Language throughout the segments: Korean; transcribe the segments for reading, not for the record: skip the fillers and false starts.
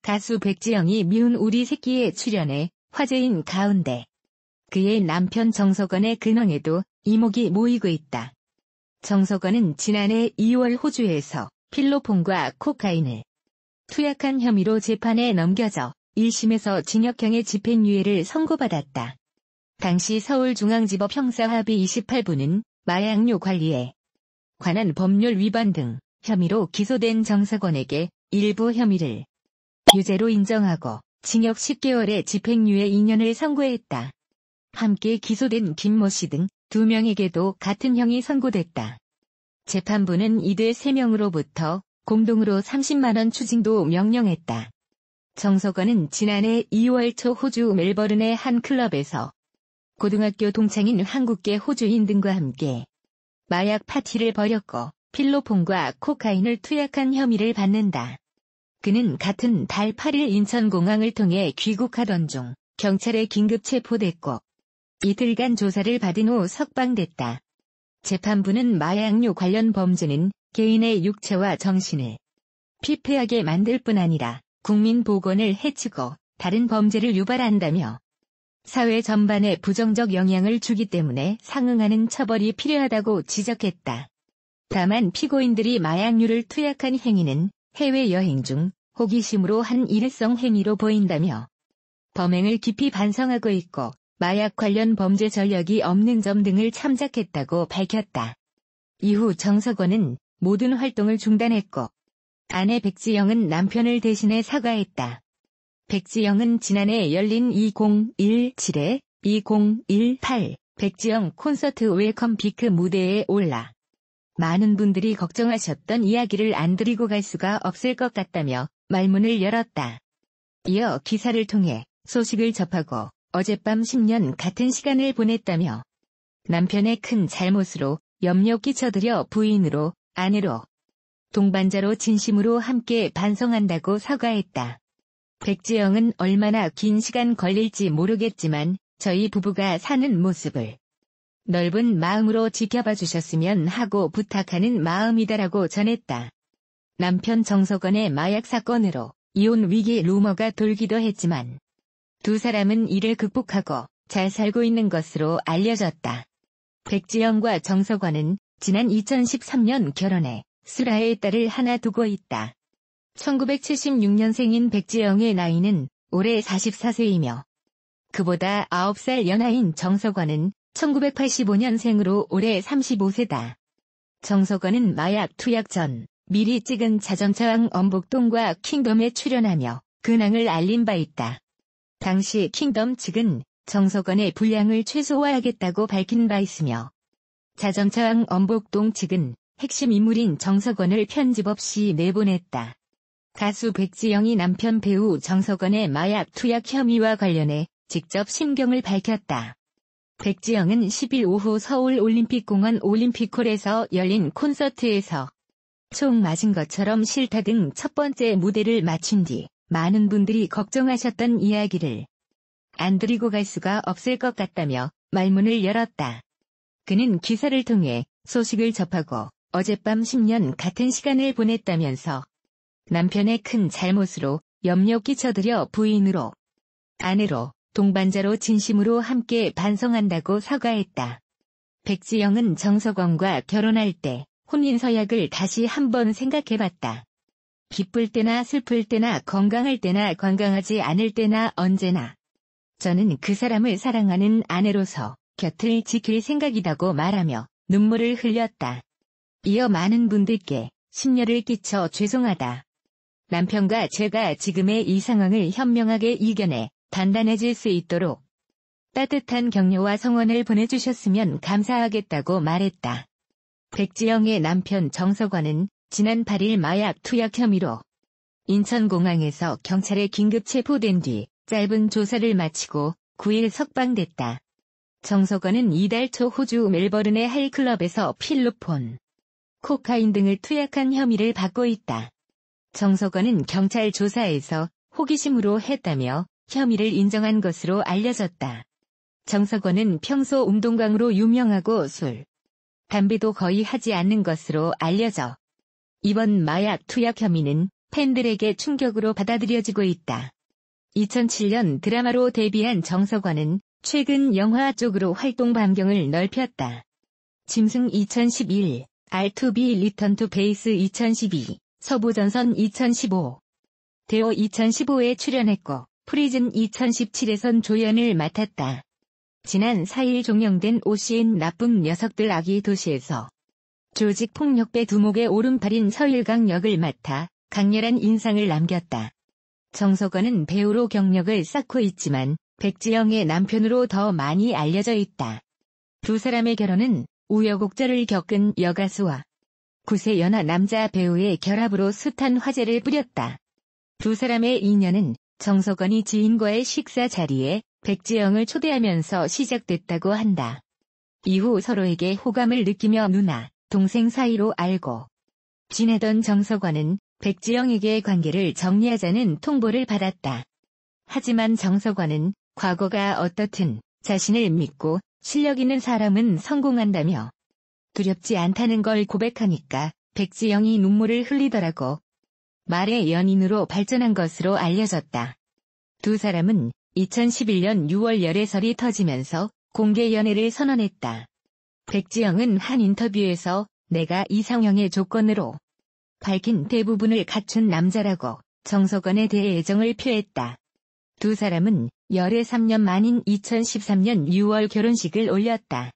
가수 백지영이 미운 우리 새끼에 출연해 화제인 가운데 그의 남편 정석원의 근황에도 이목이 모이고 있다. 정석원은 지난해 2월 호주에서 필로폰과 코카인을 투약한 혐의로 재판에 넘겨져 1심에서 징역형의 집행유예를 선고받았다. 당시 서울중앙지법 형사합의 28부는 마약류 관리에 관한 법률 위반 등 혐의로 기소된 정석원에게 일부 혐의를 유죄로 인정하고 징역 10개월의 집행유예 2년을 선고했다. 함께 기소된 김모 씨 등 2명에게도 같은 형이 선고됐다. 재판부는 이들 3명으로부터 공동으로 30만 원 추징도 명령했다. 정석원은 지난해 2월 초 호주 멜버른의 한 클럽에서 고등학교 동창인 한국계 호주인 등과 함께 마약 파티를 벌였고 필로폰과 코카인을 투약한 혐의를 받는다. 그는 같은 달 8일 인천공항을 통해 귀국하던 중 경찰에 긴급 체포됐고 이틀간 조사를 받은 후 석방됐다. 재판부는 마약류 관련 범죄는 개인의 육체와 정신을 피폐하게 만들 뿐 아니라 국민 보건을 해치고 다른 범죄를 유발한다며 사회 전반에 부정적 영향을 주기 때문에 상응하는 처벌이 필요하다고 지적했다. 다만 피고인들이 마약류를 투약한 행위는 해외여행 중 호기심으로 한 일회성 행위로 보인다며 범행을 깊이 반성하고 있고 마약 관련 범죄 전력이 없는 점 등을 참작했다고 밝혔다. 이후 정석원은 모든 활동을 중단했고 아내 백지영은 남편을 대신해 사과했다. 백지영은 지난해 열린 2018 백지영 콘서트 웰컴 비크 무대에 올라 많은 분들이 걱정하셨던 이야기를 안 드리고 갈 수가 없을 것 같다며 말문을 열었다. 이어 기사를 통해 소식을 접하고 어젯밤 10년 같은 시간을 보냈다며 남편의 큰 잘못으로 염려 끼쳐드려 부인으로, 아내로, 동반자로 진심으로 함께 반성한다고 사과했다. 백지영은 얼마나 긴 시간 걸릴지 모르겠지만 저희 부부가 사는 모습을 넓은 마음으로 지켜봐 주셨으면 하고 부탁하는 마음이다라고 전했다. 남편 정석원의 마약 사건으로 이혼 위기 루머가 돌기도 했지만 두 사람은 이를 극복하고 잘 살고 있는 것으로 알려졌다. 백지영과 정석원은 지난 2013년 결혼해 슬아의 딸을 하나 두고 있다. 1976년생인 백지영의 나이는 올해 44세이며 그보다 9살 연하인 정석원은 1985년생으로 올해 35세다. 정석원은 마약 투약 전 미리 찍은 자전차왕 엄복동과 킹덤에 출연하며 근황을 알린 바 있다. 당시 킹덤 측은 정석원의 분량을 최소화하겠다고 밝힌 바 있으며 자전차왕 엄복동 측은 핵심 인물인 정석원을 편집 없이 내보냈다. 가수 백지영이 남편 배우 정석원의 마약 투약 혐의와 관련해 직접 심경을 밝혔다. 백지영은 10일 오후 서울 올림픽공원 올림픽홀에서 열린 콘서트에서 총 맞은 것처럼 싫다 등 첫 번째 무대를 마친 뒤 많은 분들이 걱정하셨던 이야기를 안 드리고 갈 수가 없을 것 같다며 말문을 열었다. 그는 기사를 통해 소식을 접하고 어젯밤 10년 같은 시간을 보냈다면서 남편의 큰 잘못으로 염려 끼쳐드려 부인으로, 아내로, 동반자로 진심으로 함께 반성한다고 사과했다. 백지영은 정석원과 결혼할 때 혼인서약을 다시 한번 생각해봤다. 기쁠 때나 슬플 때나 건강할 때나 건강하지 않을 때나 언제나 저는 그 사람을 사랑하는 아내로서 곁을 지킬 생각이라고 말하며 눈물을 흘렸다. 이어 많은 분들께 심려를 끼쳐 죄송하다. 남편과 제가 지금의 이 상황을 현명하게 이겨내 단단해질 수 있도록 따뜻한 격려와 성원을 보내주셨으면 감사하겠다고 말했다. 백지영의 남편 정석원은 지난 8일 마약 투약 혐의로 인천공항에서 경찰에 긴급 체포된 뒤 짧은 조사를 마치고 9일 석방됐다. 정석원은 이달 초 호주 멜버른의 한 클럽에서 필로폰, 코카인 등을 투약한 혐의를 받고 있다. 정석원은 경찰 조사에서 호기심으로 했다며 혐의를 인정한 것으로 알려졌다. 정석원은 평소 운동광으로 유명하고 술, 담배도 거의 하지 않는 것으로 알려져 이번 마약 투약 혐의는 팬들에게 충격으로 받아들여지고 있다. 2007년 드라마로 데뷔한 정석원은 최근 영화 쪽으로 활동 반경을 넓혔다. 짐승 2011, R2B 리턴 투 베이스 2012, 서부전선 2015, 대호 2015에 출연했고 프리즌 2017에선 조연을 맡았다. 지난 4일 종영된 OCN 나쁜 녀석들 아기 도시에서 조직폭력배 두목의 오른팔인 서일강 역을 맡아 강렬한 인상을 남겼다. 정석원은 배우로 경력을 쌓고 있지만 백지영의 남편으로 더 많이 알려져 있다. 두 사람의 결혼은 우여곡절을 겪은 여가수와 9세 연하 남자 배우의 결합으로 숱한 화제를 뿌렸다. 두 사람의 인연은 정석원이 지인과의 식사 자리에 백지영을 초대하면서 시작됐다고 한다. 이후 서로에게 호감을 느끼며 누나, 동생 사이로 알고 지내던 정석원은 백지영에게 관계를 정리하자는 통보를 받았다. 하지만 정석원은 과거가 어떻든 자신을 믿고 실력 있는 사람은 성공한다며 두렵지 않다는 걸 고백하니까 백지영이 눈물을 흘리더라고. 말의 연인으로 발전한 것으로 알려졌다. 두 사람은 2011년 6월 열애설이 터지면서 공개 연애를 선언했다. 백지영은 한 인터뷰에서 내가 이상형의 조건으로 밝힌 대부분을 갖춘 남자라고 정석원에 대해 애정을 표했다. 두 사람은 열애 3년 만인 2013년 6월 결혼식을 올렸다.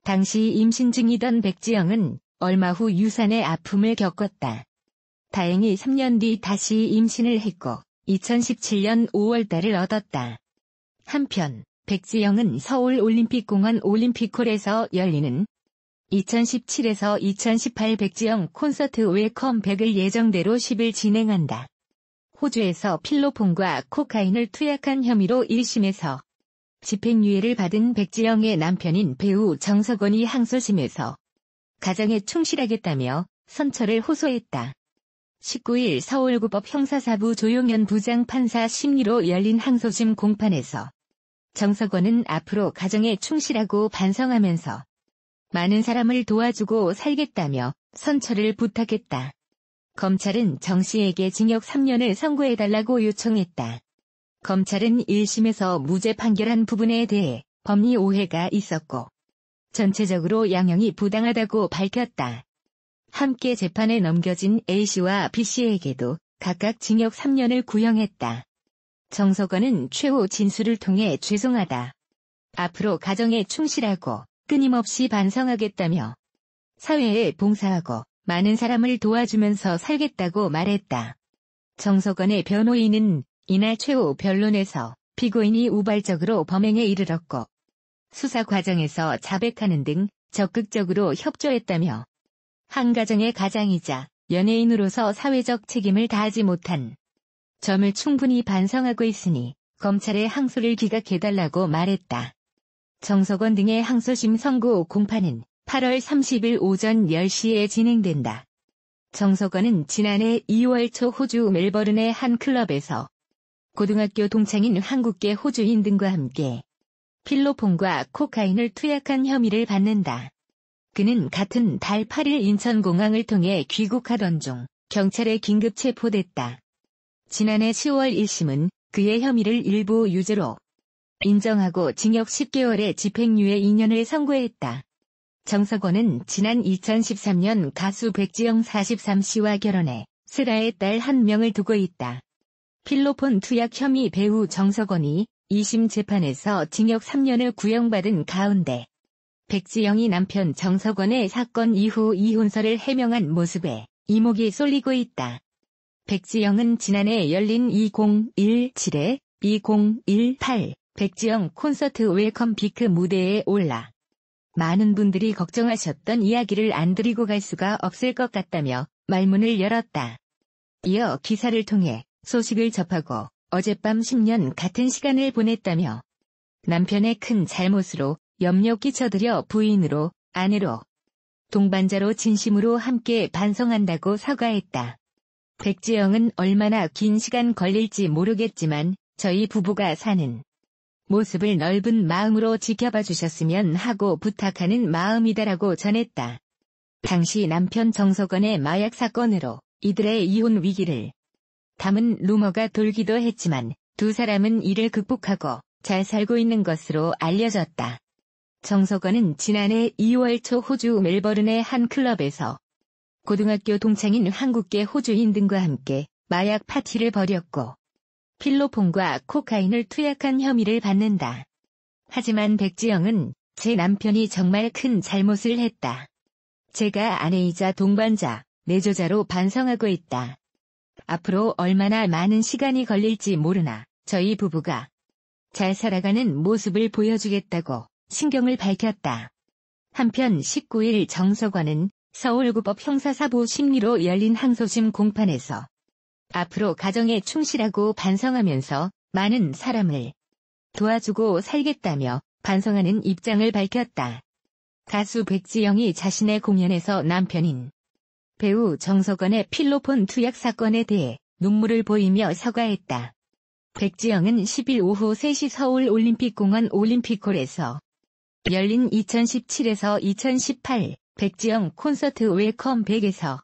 당시 임신 중이던 백지영은 얼마 후 유산의 아픔을 겪었다. 다행히 3년 뒤 다시 임신을 했고 2017년 5월 딸을 얻었다. 한편 백지영은 서울올림픽공원 올림픽홀에서 열리는 2017에서 2018 백지영 콘서트 웰컴백을 예정대로 10일 진행한다. 호주에서 필로폰과 코카인을 투약한 혐의로 1심에서 집행유예를 받은 백지영의 남편인 배우 정석원이 항소심에서 가정에 충실하겠다며 선처를 호소했다. 19일 서울고법 형사사부 조용현 부장판사 심리로 열린 항소심 공판에서 정석원은 앞으로 가정에 충실하고 반성하면서 많은 사람을 도와주고 살겠다며 선처를 부탁했다. 검찰은 정 씨에게 징역 3년을 선고해달라고 요청했다. 검찰은 1심에서 무죄 판결한 부분에 대해 법리 오해가 있었고 전체적으로 양형이 부당하다고 밝혔다. 함께 재판에 넘겨진 A씨와 B씨에게도 각각 징역 3년을 구형했다. 정석원은 최후 진술을 통해 죄송하다. 앞으로 가정에 충실하고 끊임없이 반성하겠다며 사회에 봉사하고 많은 사람을 도와주면서 살겠다고 말했다. 정석원의 변호인은 이날 최후 변론에서 피고인이 우발적으로 범행에 이르렀고 수사 과정에서 자백하는 등 적극적으로 협조했다며 한 가정의 가장이자 연예인으로서 사회적 책임을 다하지 못한 점을 충분히 반성하고 있으니 검찰의 항소를 기각해달라고 말했다. 정석원 등의 항소심 선고 공판은 8월 30일 오전 10시에 진행된다. 정석원은 지난해 2월 초 호주 멜버른의 한 클럽에서 고등학교 동창인 한국계 호주인 등과 함께 필로폰과 코카인을 투약한 혐의를 받는다. 그는 같은 달 8일 인천공항을 통해 귀국하던 중 경찰에 긴급 체포됐다. 지난해 10월 1심은 그의 혐의를 일부 유죄로 인정하고 징역 10개월의 집행유예 2년을 선고했다. 정석원은 지난 2013년 가수 백지영 43씨와 결혼해 슬아의 딸 1명을 두고 있다. 필로폰 투약 혐의 배우 정석원이 2심 재판에서 징역 3년을 구형받은 가운데 백지영이 남편 정석원의 사건 이후 이혼설을 해명한 모습에 이목이 쏠리고 있다. 백지영은 지난해 열린 2017-2018 백지영 콘서트 웰컴 빅 무대에 올라 많은 분들이 걱정하셨던 이야기를 안 드리고 갈 수가 없을 것 같다며 말문을 열었다. 이어 기사를 통해 소식을 접하고 어젯밤 10년 같은 시간을 보냈다며 남편의 큰 잘못으로 염려 끼쳐드려 부인으로, 아내로, 동반자로 진심으로 함께 반성한다고 사과했다. 백지영은 얼마나 긴 시간 걸릴지 모르겠지만 저희 부부가 사는 모습을 넓은 마음으로 지켜봐 주셨으면 하고 부탁하는 마음이다라고 전했다. 당시 남편 정석원의 마약 사건으로 이들의 이혼 위기를 담은 루머가 돌기도 했지만 두 사람은 이를 극복하고 잘 살고 있는 것으로 알려졌다. 정석원은 지난해 2월 초 호주 멜버른의 한 클럽에서 고등학교 동창인 한국계 호주인 등과 함께 마약 파티를 벌였고 필로폰과 코카인을 투약한 혐의를 받는다. 하지만 백지영은 제 남편이 정말 큰 잘못을 했다. 제가 아내이자 동반자, 내조자로 반성하고 있다. 앞으로 얼마나 많은 시간이 걸릴지 모르나 저희 부부가 잘 살아가는 모습을 보여주겠다고 신경을 밝혔다. 한편 19일 정석원은 서울구법 형사사부 심리로 열린 항소심 공판에서 앞으로 가정에 충실하고 반성하면서 많은 사람을 도와주고 살겠다며 반성하는 입장을 밝혔다. 가수 백지영이 자신의 공연에서 남편인 배우 정석원의 필로폰 투약 사건에 대해 눈물을 보이며 사과했다. 백지영은 10일 오후 3시 서울 올림픽공원 올림픽홀에서 열린 2017에서 2018 백지영 콘서트 웰컴 백에서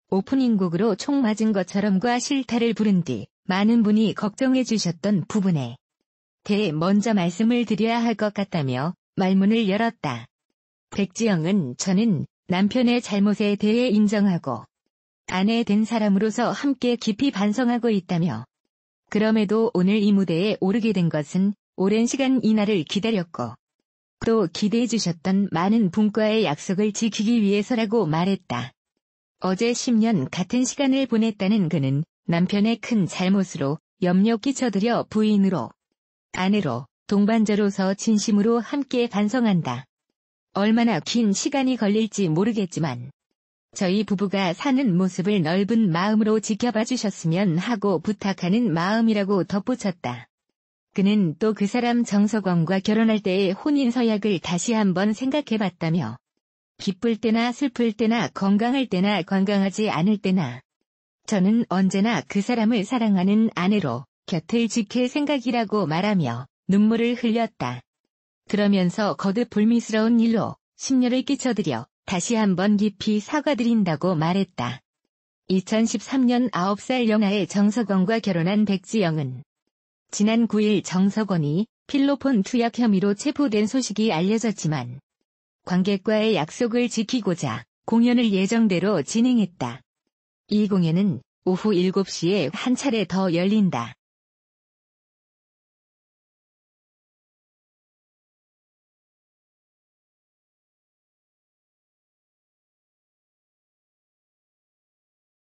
오프닝 곡으로 총 맞은 것처럼과 실타를 부른 뒤 많은 분이 걱정해 주셨던 부분에 대해 먼저 말씀을 드려야 할 것 같다며 말문을 열었다. 백지영은 저는 남편의 잘못에 대해 인정하고 아내 된 사람으로서 함께 깊이 반성하고 있다며 그럼에도 오늘 이 무대에 오르게 된 것은 오랜 시간 이날을 기다렸고 또 기대해 주셨던 많은 분과의 약속을 지키기 위해서라고 말했다. 어제 10년 같은 시간을 보냈다는 그는 남편의 큰 잘못으로 염려 끼쳐드려 부인으로, 아내로, 동반자로서 진심으로 함께 반성한다. 얼마나 긴 시간이 걸릴지 모르겠지만 저희 부부가 사는 모습을 넓은 마음으로 지켜봐 주셨으면 하고 부탁하는 마음이라고 덧붙였다. 그는 또 그 사람 정석원과 결혼할 때의 혼인 서약을 다시 한번 생각해봤다며 기쁠 때나 슬플 때나 건강할 때나 건강하지 않을 때나 저는 언제나 그 사람을 사랑하는 아내로 곁을 지킬 생각이라고 말하며 눈물을 흘렸다. 그러면서 거듭 불미스러운 일로 심려를 끼쳐드려 다시 한번 깊이 사과드린다고 말했다. 2013년 9살 연하의 정석원과 결혼한 백지영은 지난 9일 정석원이 필로폰 투약 혐의로 체포된 소식이 알려졌지만 관객과의 약속을 지키고자 공연을 예정대로 진행했다. 이 공연은 오후 7시에 한 차례 더 열린다.